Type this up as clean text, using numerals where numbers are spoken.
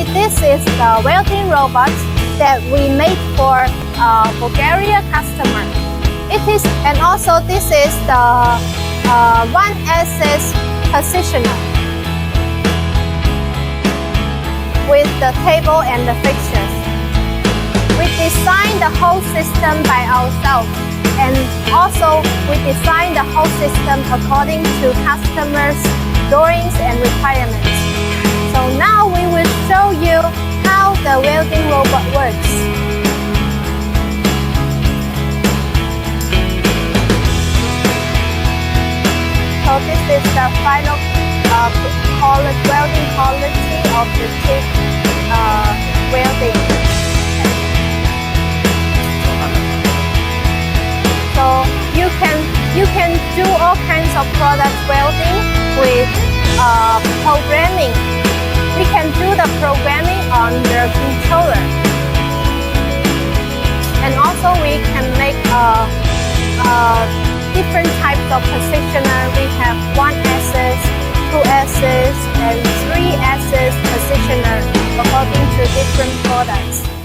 Actually, this is the welding robot that we made for Bulgaria customer. It is, and also this is the one-axis positioner with the table and the fixtures. We designed the whole system by ourselves, and also we designed the whole system according to customers' drawings and requirements. So now we will show you how the welding robot works. So this is the final welding quality of the TIG welding. So you can do all kinds of product welding with programming. We can do the programming on the controller, and also we can make different types of positioner. We have 1-axis, 2-axis, and 3-axis positioner according to different products.